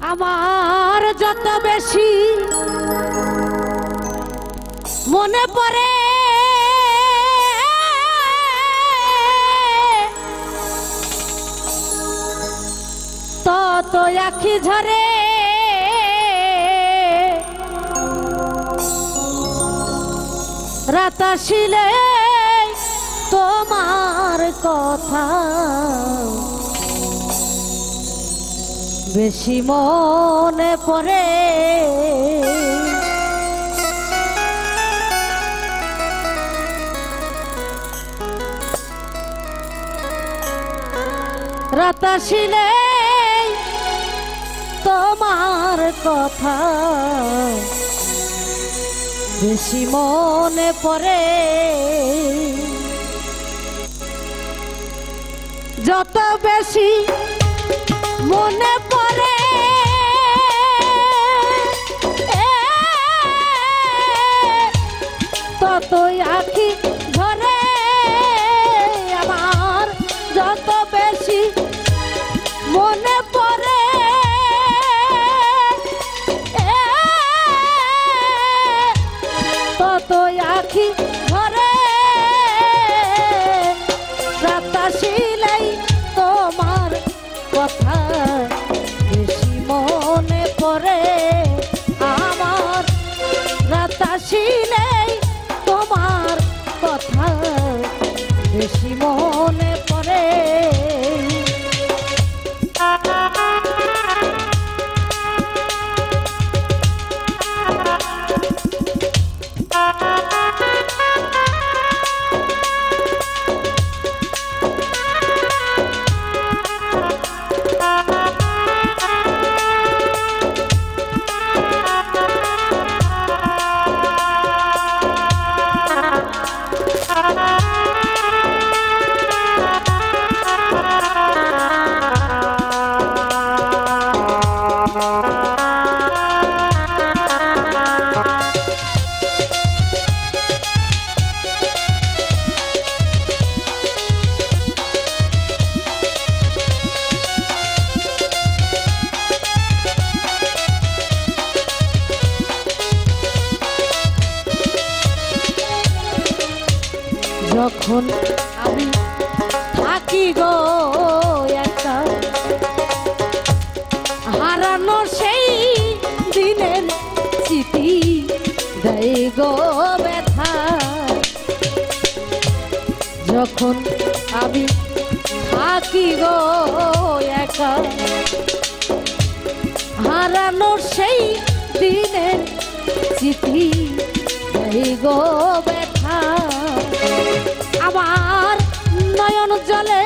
আমার যত বেশি মনে পড়ে তত আখি ঝরে রাত আসিলে তোমার কথা বেশি মনে পড়ে। রাত আসিলে তোমার কথা বেশি মনে পড়ে। যত বেশি মনে পড়ে ততই আখি ঝরে আমার। যত বেশি মনে পড়ে ততই আখি ঝরে রাত আসিলেই তোমার কথা বেশি মনে পড়ে আমার। রাত আসিলেই তোমার কথা বেশি মনে পড়ে। যখন আমি থাকি গো একা হারানো সেই দিনের স্মৃতি দেয় গো ব্যথা। যখন আমি থাকি গো একা হারানো সেই দিনের স্মৃতি দেয় গো ব্যথা। আমার নয়ন জলে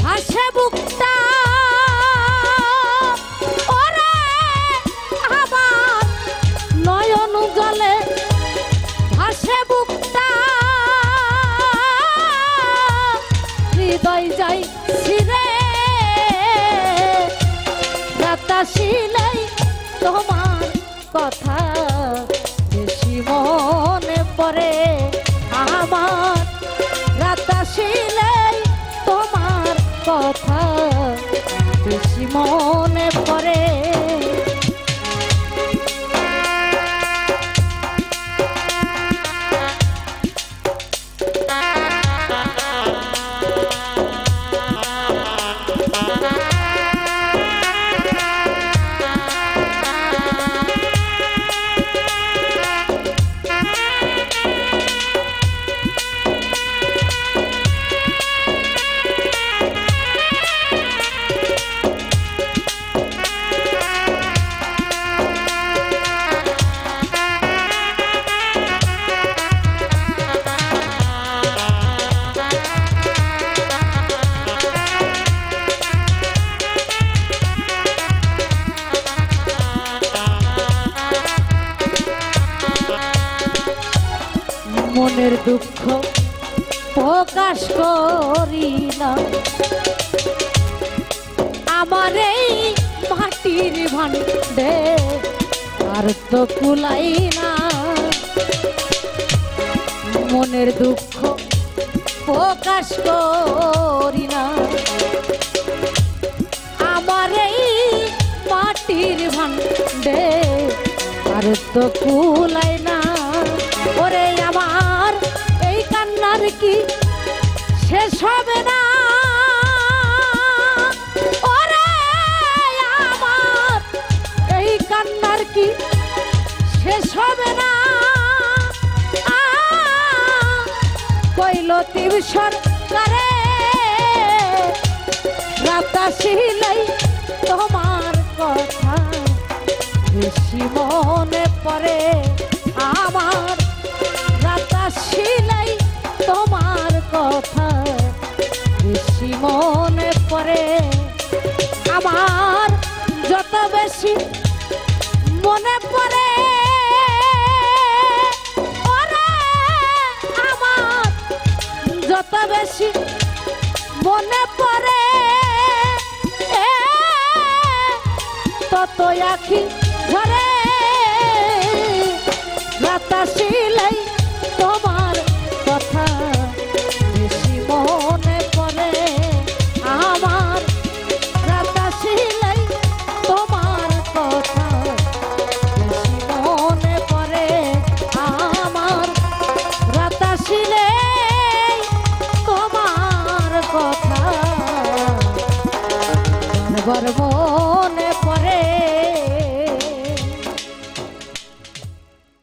ভাসে বুকটা ওরে আমার নয়ন জলে ভাসে বুকটা হৃদয় যাই ছিঁড়ে রাত আসিলেই তোমার কথা বেশি মনে পড়ে আমার। রাত আসিলেই তোমার কথা বেশি মনে পড়ে। মনের দুঃখ প্রকাশ করি না আমার এই মাটির ভাণ্ডে আর তো কুলাই না। মনের দুঃখ প্রকাশ করি না আমার এই মাটির ভান্ডে আর তো কুলাই না। ওরে আমার এই কান্নার কি শেষ হবে না? ওরে আমার এই কান্নার কি শেষ হবে না? কইলতির সরকারে রাতাশিলাই তোমার কথা বেশি মনে পড়ে আমার। রাতাশিলাই তোমার কথা বেশি মনে পড়ে আমার। যত বেশি মনে পড়ে ওরে আমার, যত বেশি মনে পড়ে তত আখি ঝরে। রাতাশিলাই তোমার কথা বেশি মনে পড়ে আমার। রাতাশিলাই তোমার কথা বেশি মনে পড়ে আমার। রাতাশিলাই তোমার কথা গর্ব